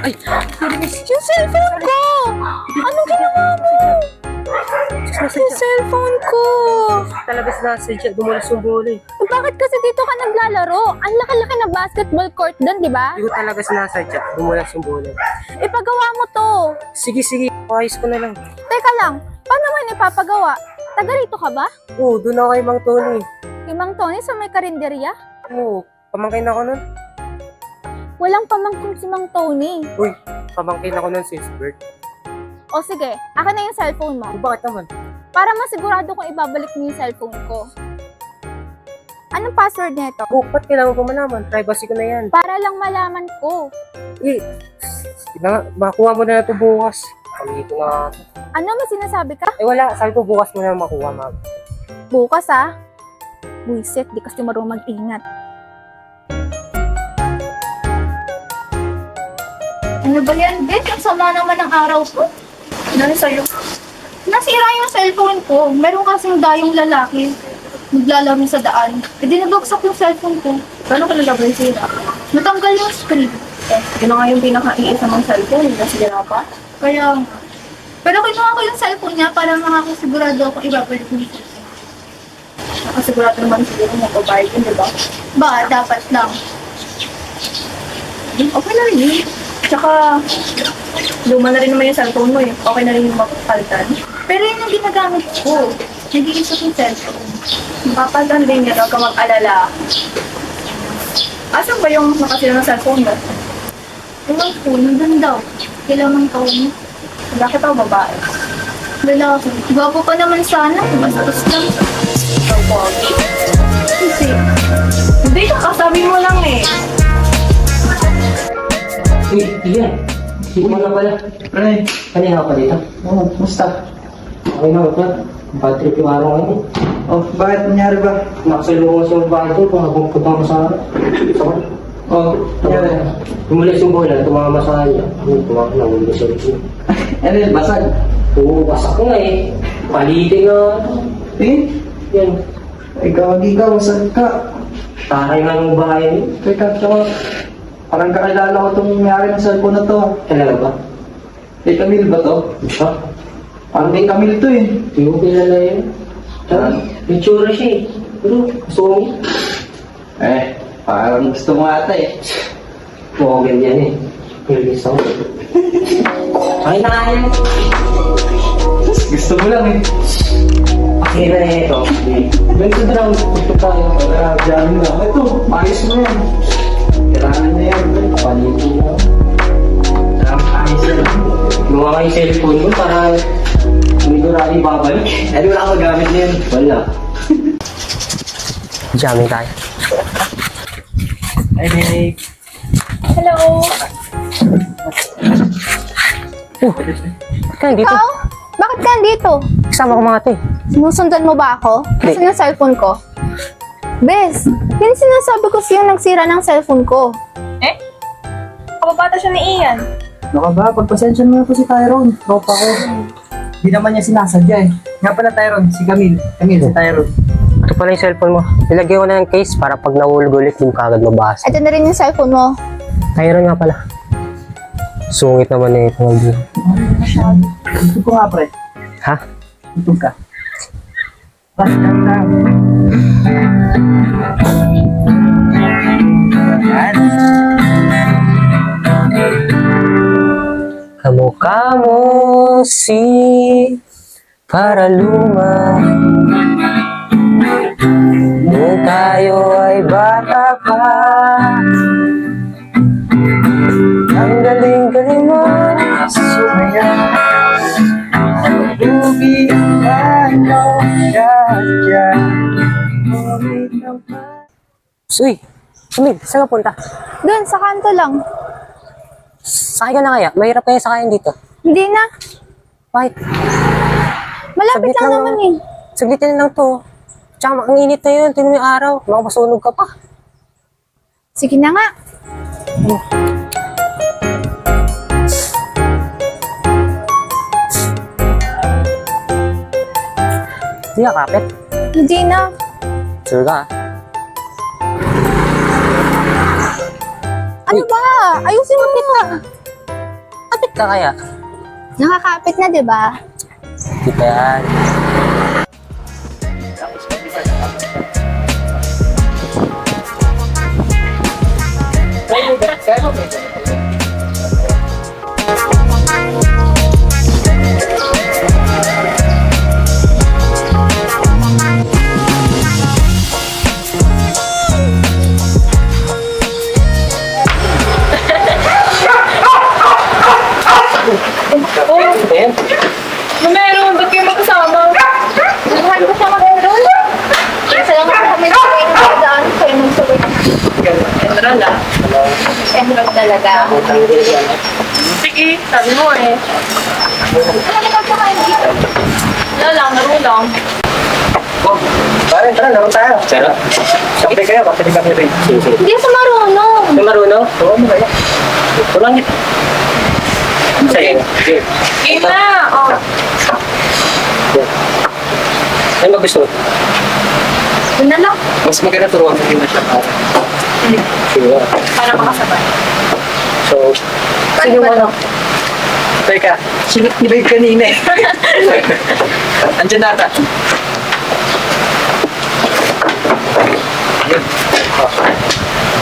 Ay! Yung cellphone ko! Anong ginawa mo? Yung cellphone ko! Talaga sinasadya, dumulas yung bola eh. Bakit kasi dito ka naglalaro? Ang laki-laki na basketball court doon, di ba? Hindi ko talaga sinasadya, dumulas yung bola. Ipagawa mo to. Sige, ayos ko na lang. Teka lang, paano mo yun ipapagawa? Taga rito ka ba? Oo, doon ako kay Mang Tony. Kay Mang Tony sa may karinderya? Oo, pamangkin ako nun. Walang pamangkin si Mang Tony. Uy, pamangkin ako nun si Bert. O sige, akin na yung cellphone mo. Bakit naman? Para masigurado kong ibabalik mo yung cellphone ko. Anong password nito? Oh, ba't kailangan ko malaman? Privacy ko na yan. Para lang malaman ko. Eh, makuha mo na ito bukas. Dito na. Ano may sinasabi ka? Eh wala, sabi ko bukas mo na makuha, ma'am. Bukas ah. Buisit, di kasi marunong mag-ingat. Ano ba yan, Ben? Ang sama naman ng araw ko. Ano sa'yo? Nasira yung cellphone ko. Meron kasing dayong lalaki. Naglalaro sa daan. E di nabagsak yung cellphone ko. Paano ka nalabay sila? Natanggal yung screen. Yun na nga yung pinaka-iisa mong cellphone, yung nasira pa. Kaya, pero kinuha ko yung cellphone niya para makakasigurado ako ibabalik mo. Nakasigurado naman siguro magbabayad yun, di ba? Ba, dapat lang. Okay na rin yun. Tsaka, luma na rin naman yung cellphone mo eh. Okay na rin yung mapapalitan. Pero yun yung ginagamit ko. Nag-iisa yung cellphone. Mapapalitan din yan, huwag ka mag-alala. Asan ba yung nakasira ng cellphone mo? Ewan ko, nandun daw. Kailangan ko mo. Bakit ako babae? Lalaki. Gwapo pa naman sana. Bastos lang. Kasi, hindi ka kasabi mo lang eh. Uy, Ian. Hindi mo na pala. Pre, Kanina ka pa dito. oh, musta? Okay na, wala. Bad trip yung araw ngayon. Oh, bakit nangyari ba? Nakasalungo ko sa bahay ko kung habang punta ko sa sakot. Oh, nangyari. Tumulis yung bola, tumama sa kanya. Tumama na, ulo sa loob. Ano yun, basag? Oo, basak nga eh. Palitin nga. Eh? Yan. Ikaw, ikaw, basag ka. Taray nga ng bahay. Teka, tsaka, parang kakilala ko itong nangyari ng cellphone na to. Talaga ba? Kay Camille ba to? Ha? Parang kay Camille to eh. Hindi ko kilala yun. Tsaka, may tsura siya eh. Pero, gusto ko niya. Parang gusto mo ata eh. Oo, ganyan eh. Release ako. Ay, na yan. Gusto mo lang eh. Okay na ito. Ganito drown. Gusto tayo. Dyan na. Ito, ayos mo yan. Kailangan na yan. Palitin na. Ayos na. Gumawa ka yung cellphone mo para hindi ko rin babalik. Ano wala akong gamit na yan. Wala. Jamming tayo. Ay, hey. Hello? Bakit ka nandito? Ikaw? Bakit ka nandito? Kasama ko mga ate. Sinusundan mo ba ako? Kasi yung cellphone ko. Bes, yun sinasabi ko sa'yo nagsira ng cellphone ko. Eh? Kababata siya ni Ian. Baka ba, pagpasensya mo na po si Tyrone. Tropa ko. Hindi naman niya sinasadya eh. Nga pala Tyrone, si Camille. Camille, si Tyrone. Ito pala yung cellphone mo. Nilagyan ko na ng case para pag nahulog ulit, hindi mo kagad mabasa. Ito na rin yung cellphone mo. Tyron nga pala. Sungit naman eh. Ito ko nga pre. Ha? Ito ka. Basta na. Yan. Kamukha mo si para luma. Nung tayo ay bata pa. Ang galing-galing mo. Sumaya. Ruby, ano, yan. Uy, Camille, saan ka punta? Doon, sa kanto lang. Sakay ka na kaya? Mahirap kaya sakayan dito. Hindi na. Bakit? Malapit Saglit lang lang, naman eh. Saglitin lang to. Tsaka ang init na yun. Tingnan mo yung araw. Baka masunog ka pa. Sige na nga. Hindi ka kapit. Hindi na. Sure ka ah. Ano ba? Ayusin mo kita. Nakakapit ka kaya? Nakakapit na, di ba? Di ba yan? Ayan. Meron, ba't kayo magkasama? Naghan ko siya mag-enroll. Kasi lang ako kami sa daan ko yung magsabay. Enroll ah. Enroll talaga. Sige, sabi mo eh. Ano ba siya kayo dito? Wala lang, laro lang. Pare, tara, laro tayo. Sarap. Sabay kayo, kasi kami rin. Sige, sige. Hindi sa marunong. May marunong? Oo, ano kaya? Ito lang ito. Sige. Sige. Game na! Oh. Ano ba gusto mo? Yun na lang. Mas maganda turuan mo na siya. Sige. Para makasabay. So, Sino mo ano? Teka, sinit ni Babe kanina eh. Andiyan nata.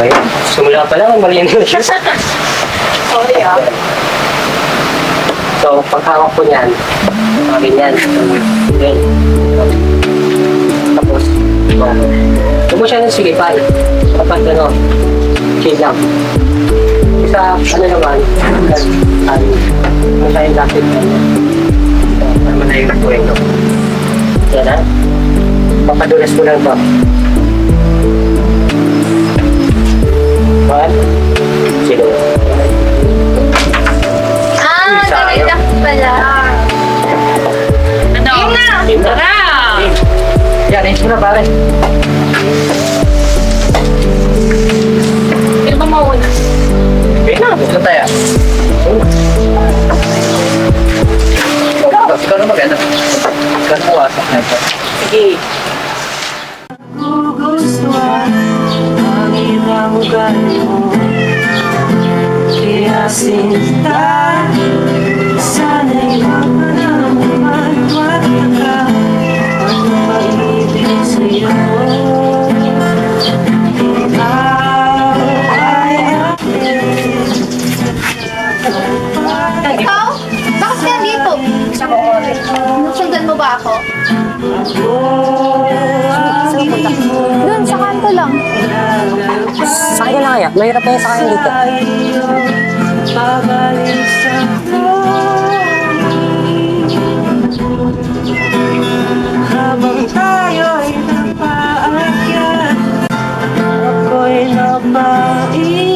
ba yun? Simula pa lang, mali na siya. Sorry ah. So, paghawak ko niyan, ganyan. Then, tapos, huwag mo siya ng silipay. Kapag ano, chill lang. Isa, ano naman, ano siya yung lapit na para malayo na po ito. Yan ha. Papadulas ko lang ba? One, zero. Ah, Sayang. ganito pala. Ano? Game na! Game na. Tara! Game. Yan, ayos mo na pare. Sino ba mauna? Game na. Ito tayo. Ikaw na maganda. Ikaw na wasak na ito. Sige. Gugustuhan ang ilang ugali mo. Kaya sinta, sana'y mapanaman ka at maibig sa'yo. Ikaw ay akin. Ikaw? Bakit ka dito? Nasundan mo ba ako? Doon, sa kanto lang. Sa akin na kaya. Mahirap na yung sa akin dito. Babalik sa habang tayo'y napaakyat, ako'y napaibig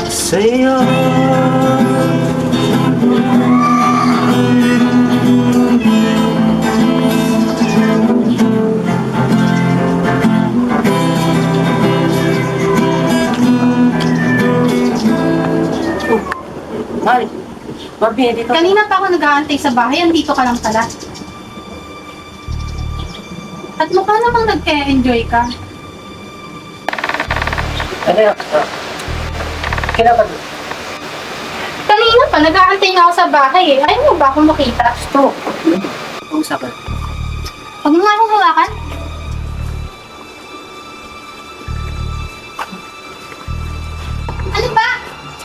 sa'yo. Mari. Barbie, dito. Kanina pa ako nag-aantay sa bahay, andito ka lang pala. At mukha namang nag-enjoy ka. Ano yan? Kinapan. Kanina pa, nag-aantay na ako sa bahay eh. Ayaw mo ba akong makita? Ito. Usapan. Huwag mo nga akong hawakan. Ano ba?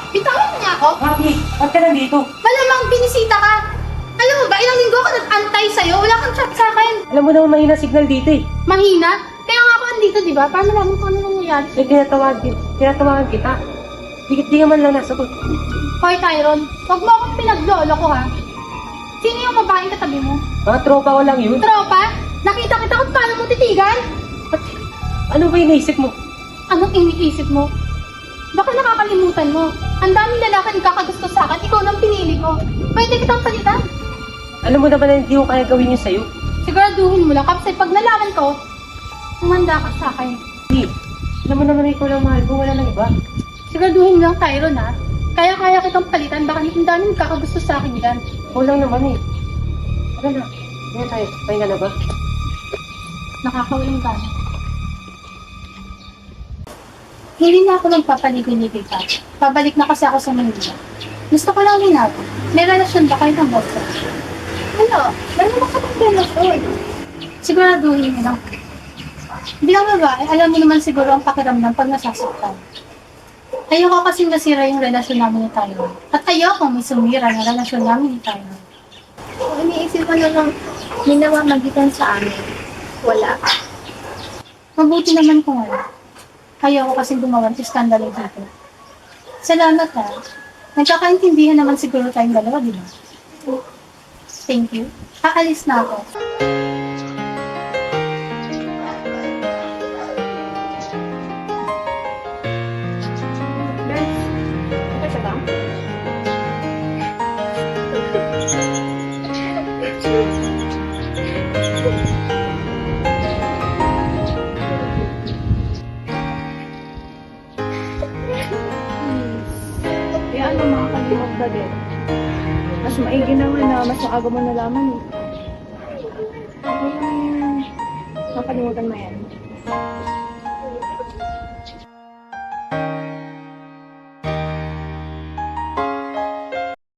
Bitawan mo nga ako. Barbie, ba't ka nandito? Malamang binisita ka. Alam mo ba, ilang linggo ako nag-antay sa'yo. Wala kang chat sa akin. Alam mo naman mahina signal dito eh. Mahina. Kaya nga ako andito, di ba? Para malaman kung ano nangyayari. Eh, tinatawagan kita. Di ka man lang nasagot. Hoy, Tyron. Huwag mo akong pinaglolo ko, ha? Sino yung babaeng katabi mo? Mga tropa ko lang yun. Tropa? Nakita kita kung paano mo titigan? Ano ba yung naisip mo? Anong iniisip mo? Baka nakakalimutan mo. Ang daming lalaki nagkakagusto sa akin, ikaw nang pinili ko. Pwede kitang palitan. Alam mo naman na hindi ko kaya gawin yun sa'yo. Siguraduhin mo lang, kasi pag nalaman ko, umanda ka sa akin. Hindi. Alam mo naman ikaw lang mahal ko, wala nang iba. Siguraduhin mo lang, Tyron, ha? Kaya kitang palitan, baka ang daming nagkakagusto sa akin yan. Ikaw lang naman eh. Ano na? Ano tayo? Pahinga na ba? Nakakauling ka. Hindi na ako magpapaligoy-ligoy pa. Pabalik na kasi ako sa Manila. Gusto ko lang linawin. May relasyon ba kayo ng boyfriend? Wala. Meron naman ka ng relasyon. Siguraduhin mo lang. Bilang babae, alam mo naman siguro ang pakiramdam pag nasasaktan. Ayoko kasi masira yung relasyon namin ni Tyrone. At ayoko may sumira ng relasyon namin ni Tyrone. Kung iniisip mo na lang, may namamagitan sa amin. Wala. Mabuti naman kung ano. Ayoko kasi gumawa ng skandalo dito. Salamat ha. Nagkakaintindihan naman siguro tayong dalawa, di ba? Thank you. Aalis na ako. Okay ka ba? Kaya ano, makakalimot ka din. Mas maigi naman na mas maaga mo nalaman eh. Okay lang, makalimutan mo yan.